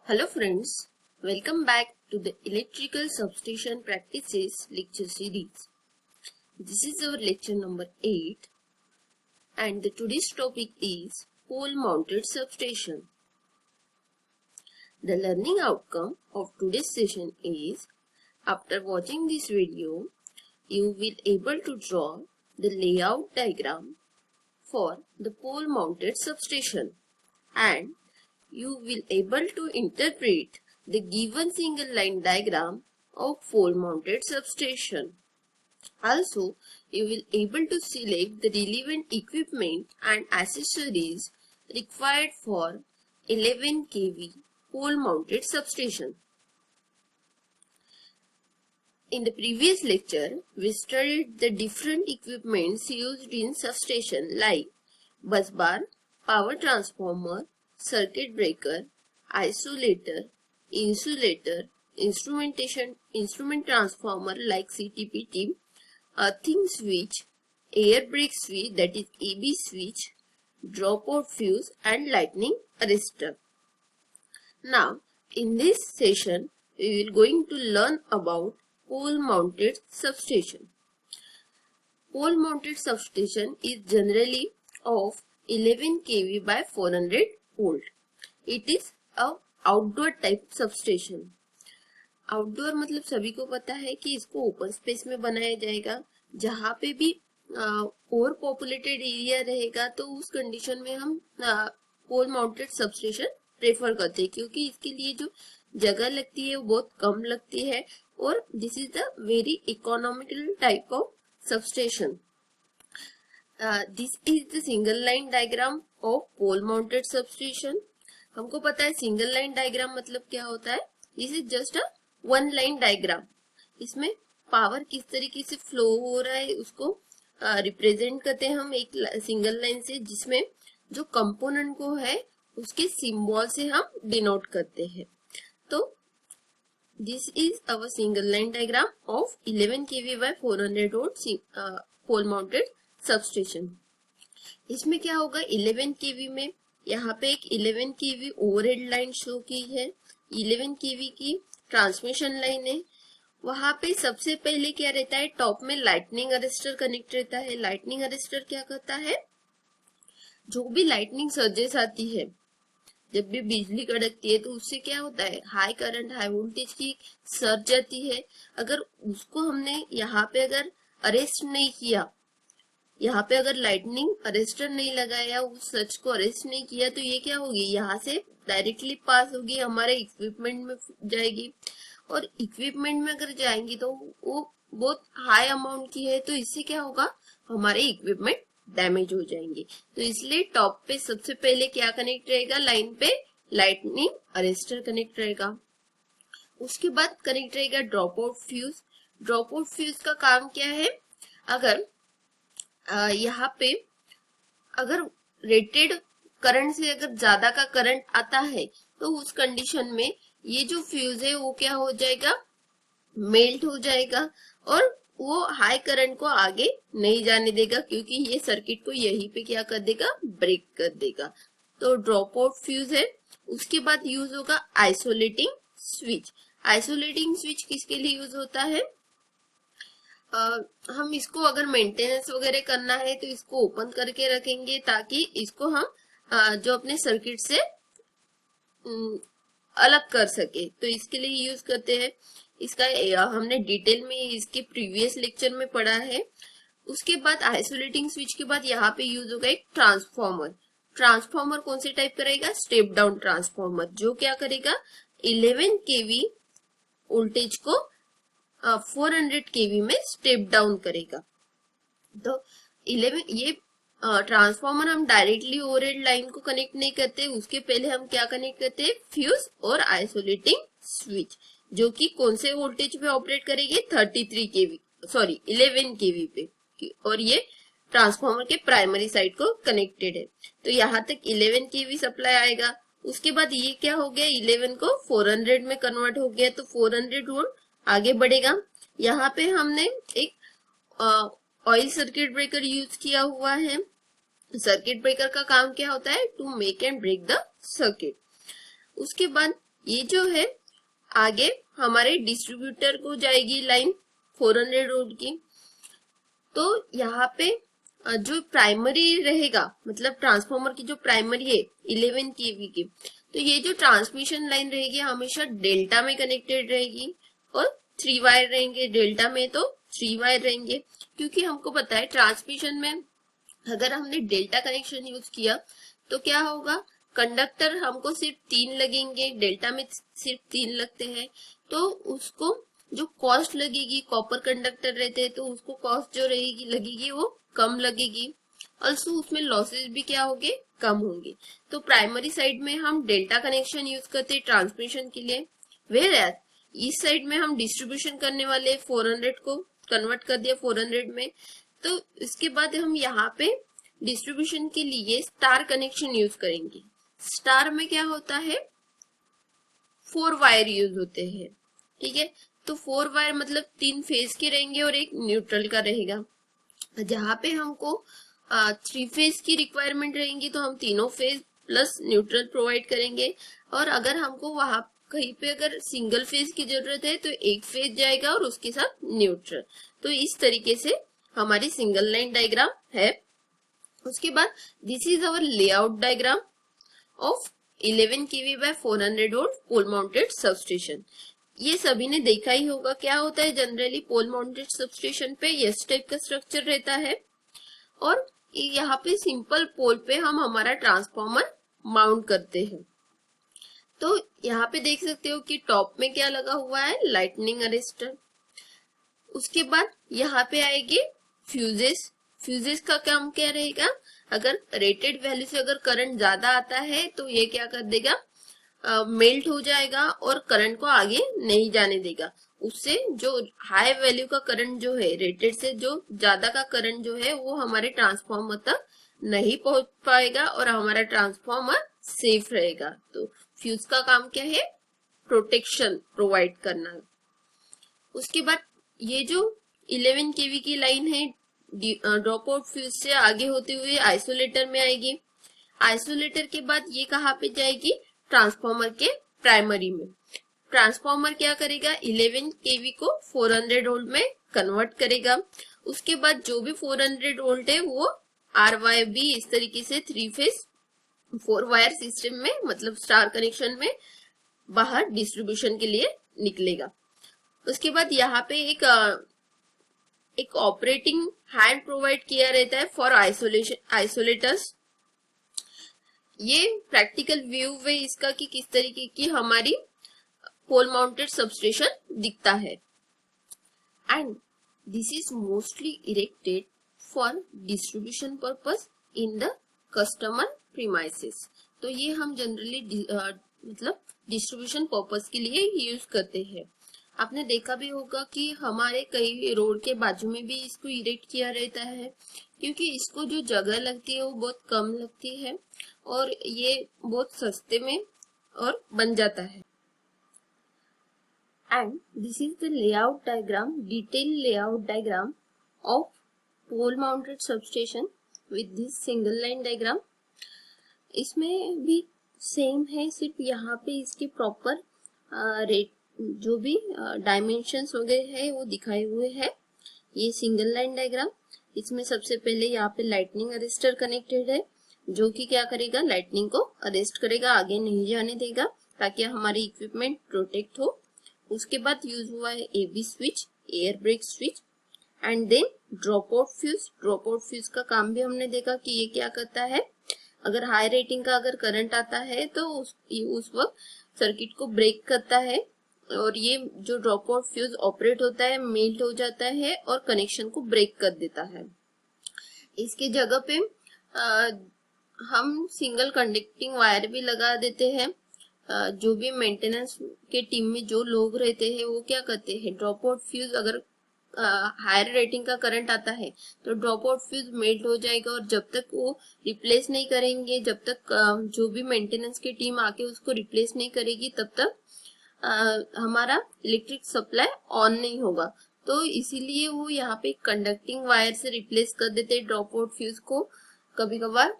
Hello friends, welcome back to the Electrical Substation Practices lecture series. This is our lecture number 8 and today's topic is pole mounted substation. The learning outcome of today's session is, after watching this video, you will able to draw the layout diagram for the pole mounted substation and you will able to interpret the given single line diagram of pole mounted substation. Also, you will able to select the relevant equipment and accessories required for 11 kV pole mounted substation. In the previous lecture, we studied the different equipments used in substation like bus bar, power transformer, circuit breaker, isolator, insulator, instrument transformer like CTPT, earthing switch, air brake switch that is AB switch, dropout fuse and lightning arrestor. Now in this session we will going to learn about pole mounted substation. Pole mounted substation is generally of 11 kV by 400 volt. It is a outdoor type substation. Outdoor मतलब सभी को पता है कि इसको open space में बनाया जाएगा, जहाँ पे भी ओवर पॉपुलेटेड एरिया रहेगा तो उस कंडीशन में हम पोल माउंटेड सबस्टेशन प्रेफर करते हैं, क्योंकि इसके लिए जो जगह लगती है वो बहुत कम लगती है और this is the very economical type of substation. This is the single line diagram of pole mounted substation. हमको पता है सिंगल लाइन डायग्राम मतलब क्या होता है. This is just a one line diagram. इसमें पावर किस तरीके से फ्लो हो रहा है उसको रिप्रेजेंट करते हैं हम एक सिंगल लाइन से, जिसमें जो कंपोनेंट को है उसके सिंबल से हम डिनोट करते हैं. तो this is our single line diagram of 11 kV by 400 volt pole mounted substation. इसमें क्या होगा, 11 kV में यहाँ पे एक 11 kV ओवरहेड लाइन शो की है, 11 kV की ट्रांसमिशन लाइन है. वहां पे सबसे पहले क्या रहता है, टॉप में लाइटनिंग अरेस्टर कनेक्ट रहता है. लाइटनिंग अरेस्टर क्या करता है, जो भी लाइटनिंग सर्जेस आती है, जब भी बिजली कड़कती है तो उससे क्या होता है, हाई करंट हाई वोल्टेज की सर्ज आती है. अगर उसको हमने यहाँ पे अगर अरेस्ट नहीं किया, यहाँ पे अगर लाइटनिंग अरेस्टर नहीं लगाया, उस सर्ज को अरेस्ट नहीं किया, तो ये क्या होगी, यहाँ से डायरेक्टली पास होगी, हमारे इक्विपमेंट में जाएगी. और इक्विपमेंट में अगर जाएंगी तो वो बहुत हाई अमाउंट की है, तो इससे क्या होगा, हमारे इक्विपमेंट डैमेज हो जाएंगे. तो इसलिए टॉप पे सबसे पहले क्या कनेक्ट रहेगा, लाइन पे लाइटनिंग अरेस्टर कनेक्ट रहेगा. उसके बाद कनेक्ट रहेगा drop out fuse. Drop out fuse का काम क्या है, अगर यहाँ पे अगर रेटेड करंट से अगर ज्यादा का करंट आता है तो उस कंडीशन में ये जो फ्यूज है वो क्या हो जाएगा, मेल्ट हो जाएगा और वो हाई करंट को आगे नहीं जाने देगा, क्योंकि ये सर्किट को यहीं पे क्या कर देगा, ब्रेक कर देगा. तो ड्रॉप आउट फ्यूज है. उसके बाद यूज होगा आइसोलेटिंग स्विच. आइसोलेटिंग स्विच किसके लिए यूज होता है, हम इसको अगर मेंटेनेंस वगैरह करना है तो इसको ओपन करके रखेंगे, ताकि इसको हम जो अपने सर्किट से अलग कर सके, तो इसके लिए यूज करते हैं. इसका हमने डिटेल में इसके प्रीवियस लेक्चर में पढ़ा है. उसके बाद आइसोलेटिंग स्विच के बाद यहाँ पे यूज होगा एक ट्रांसफॉर्मर. ट्रांसफॉर्मर कौन से टाइप करेगा, स्टेप डाउन ट्रांसफॉर्मर, जो क्या करेगा, 11 kV वोल्टेज को 400 kV में स्टेप डाउन करेगा. तो 11 ये ट्रांसफॉर्मर हम डायरेक्टली ओवरहेड लाइन को कनेक्ट नहीं करते, उसके पहले हम क्या कनेक्ट करते हैं, फ्यूज और आइसोलेटिंग स्विच, जो कि कौन से वोल्टेज पे ऑपरेट करेगी, 11 kV पे, और ये ट्रांसफॉर्मर के प्राइमरी साइड को कनेक्टेड है. तो यहाँ तक 11 kV सप्लाई आएगा. उसके बाद ये क्या हो गया, 11 को 400 में कन्वर्ट हो गया, तो 400 वोल्ट आगे बढ़ेगा. यहाँ पे हमने एक ऑयल सर्किट ब्रेकर यूज किया हुआ है. सर्किट ब्रेकर का काम क्या होता है, to make and break the circuit. उसके बाद ये जो है आगे हमारे डिस्ट्रीब्यूटर को जाएगी लाइन 400 वोल्ट की। तो यहाँ पे जो प्राइमरी रहेगा, मतलब ट्रांसफॉर्मर की जो प्राइमरी है 11 केवी की, तो ये जो ट्रांसमिशन लाइन रहेगी हमेशा डेल्टा में कनेक्टेड रहेगी और 3 वायर रहेंगे। डेल्टा में तो 3 वायर रहेंगे, क्योंकि हमको पता है ट्रांसमिशन में अगर हमने डेल्टा कनेक्शन यूज किया तो क्या होगा, कंडक्टर हमको सिर्फ 3 लगेंगे, डेल्टा में सिर्फ 3 लगते हैं, तो उसको जो कॉस्ट लगेगी, कॉपर कंडक्टर रहते हैं तो उसको कॉस्ट जो रहेगी लगेगी वो कम लगेगी। ऑल्सो उसमें लॉसेस भी क्या होंगे, कम होंगे। तो प्राइमरी साइड में हम डेल्टा कनेक्शन यूज करते हैं ट्रांसमिशन के लिए, वेयर इस साइड में हम डिस्ट्रीब्यूशन करने वाले 400 को कन्वर्ट कर दिया 400 में। तो इसके बाद हम यहाँ पे डिस्ट्रीब्यूशन के लिए स्टार कनेक्शन यूज करेंगे। स्टार में क्या होता है, 4 वायर यूज होते हैं, ठीक है। तो 4 वायर मतलब 3 फेज के रहेंगे और एक न्यूट्रल का रहेगा। जहाँ पे हमको 3 फेज की रिक्वायरमेंट रहेंगी तो हम तीनों फेज प्लस न्यूट्रल प्रोवाइड करेंगे, और अगर हमको वहां कहीं पे अगर सिंगल फेज की जरूरत है तो एक फेज जाएगा और उसके साथ न्यूट्रल। तो इस तरीके से हमारी सिंगल लाइन डायग्राम है। उसके बाद this is our layout diagram of 11 kV by 400 volt pole mounted substation. ये सभी ने देखा ही होगा क्या होता है जनरली पोल माउंटेड सबस्टेशन पे इस टाइप का स्ट्रक्चर रहता है, और यहाँ पे सिंपल पोल पे हम हमारा ट्रांसफॉर्मर माउंट करते हैं। तो यहाँ पे देख सकते हो कि टॉप में क्या लगा हुआ है, लाइटनिंग अरेस्टर। उसके बाद यहाँ पे आएगी फ्यूजेस। फ्यूजेस का काम क्या रहेगा, अगर रेटेड वैल्यू से अगर करंट ज्यादा आता है तो ये क्या कर देगा, मेल्ट हो जाएगा और करंट को आगे नहीं जाने देगा। उससे जो हाई वैल्यू का करंट जो है, रेटेड से जो ज्यादा का करंट जो है वो हमारे ट्रांसफॉर्मर तक नहीं पहुंच पाएगा और हमारा ट्रांसफॉर्मर सेफ रहेगा। तो फ्यूज का काम क्या है, प्रोटेक्शन प्रोवाइड करना। उसके बाद ये जो 11 केवी की लाइन है ड्रॉप आउट फ्यूज से आगे होते हुए आइसोलेटर में आएगी। आइसोलेटर के बाद ये कहाँ पे जाएगी, ट्रांसफॉर्मर के प्राइमरी में। ट्रांसफॉर्मर क्या करेगा, 11 केवी को 400 वोल्ट में कन्वर्ट करेगा। उसके बाद जो भी 400 वोल्ट है वो RYB इस तरीके से 3 फेज 4 वायर सिस्टम में, मतलब स्टार कनेक्शन में बाहर डिस्ट्रीब्यूशन के लिए निकलेगा। उसके बाद यहाँ पे एक ऑपरेटिंग हैंड प्रोवाइड किया रहता है फॉर आइसोलेटर्स। ये प्रैक्टिकल व्यू है इसका कि किस तरीके की हमारी पोल माउंटेड सबस्टेशन दिखता है। And this is mostly erected for distribution purpose in the customer premises. तो ये हम जनरली मतलब डिस्ट्रीब्यूशन पर्पस के लिए यूज करते हैं। आपने देखा भी होगा कि हमारे कई रोड के बाजू में भी इसको इरेक्ट किया रहता है, क्योंकि इसको जो जगह लगती है वो बहुत कम लगती है और ये बहुत सस्ते में और बन जाता है। And this is the layout diagram, detail layout diagram of pole mounted substation with this single line diagram. इसमें भी सेम है, सिर्फ यहाँ पे इसके प्रॉपर रेट जो भी डायमेंशंस वगैरह है वो दिखाए हुए हैं। ये सिंगल लाइन डायग्राम, इसमें सबसे पहले यहाँ पे लाइटनिंग अरेस्टर कनेक्टेड है, जो कि क्या करेगा, लाइटनिंग को अरेस्ट करेगा, आगे नहीं जाने देगा ताकि हमारी इक्विपमेंट प्रोटेक्ट हो। उसके बाद यूज हुआ है AB switch, air break switch, and then drop out fuse. Drop out fuse का काम भी हमने देखा कि ये क्या करता है, अगर हाई रेटिंग का अगर करंट आता है तो उस वक्त सर्किट को ब्रेक करता है, और ये जो ड्रॉप आउट फ्यूज ऑपरेट होता है मेल्ट हो जाता है और कनेक्शन को ब्रेक कर देता है। इसके जगह पे हम सिंगल कंडक्टिंग वायर भी लगा देते हैं। जो भी मेंटेनेंस के टीम में जो लोग रहते हैं वो क्या करते हैं, ड्रॉप आउट फ्यूज अगर हायर रेटिंग का करंट आता है तो ड्रॉप आउट फ्यूज मेल्ट हो जाएगा, और जब तक वो रिप्लेस नहीं करेंगे, जब तक जो भी मेंटेनेंस की टीम आके उसको रिप्लेस नहीं करेगी, तब तक हमारा इलेक्ट्रिक सप्लाई ऑन नहीं होगा। तो इसीलिए वो यहाँ पे कंडक्टिंग वायर से रिप्लेस कर देते ड्रॉप आउट फ्यूज को कभी कभार,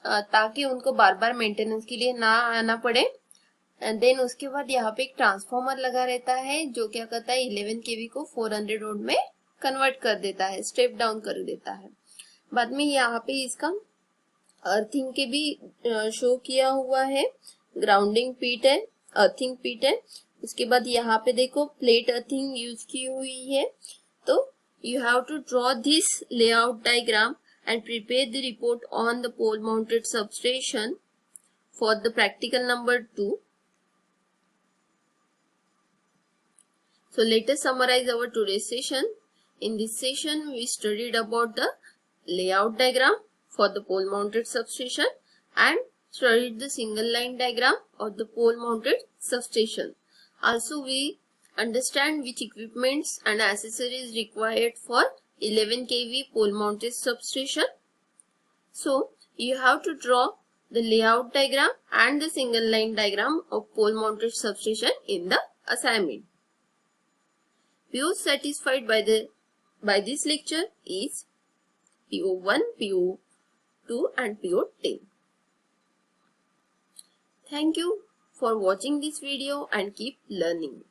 ताकि उनको बार बार मेंटेनेंस के लिए ना आना पड़े। एंड देन उसके बाद यहाँ पे एक ट्रांसफॉर्मर लगा रहता है जो क्या करता है 11 kV को 400 वोल्ट में कन्वर्ट कर देता है, स्टेप डाउन कर देता है। बाद में यहाँ पे इसका अर्थिंग के भी शो किया हुआ है, ग्राउंडिंग पीट है, अर्थिंग पीट है। उसके बाद यहाँ पे देखो प्लेट अर्थिंग यूज की हुई है। तो you have to draw this layout diagram and prepare the report on the pole mounted substation for the practical number 2. So let us summarize our today's session. In this session we studied about the layout diagram for the pole mounted substation and studied the single line diagram of the pole mounted substation. Also we understand which equipments and accessories required for 11 kV pole mounted substation. So you have to draw the layout diagram and the single line diagram of pole mounted substation in the assignment. PO satisfied by this lecture is PO1, PO2 and PO10. Thank you for watching this video and keep learning.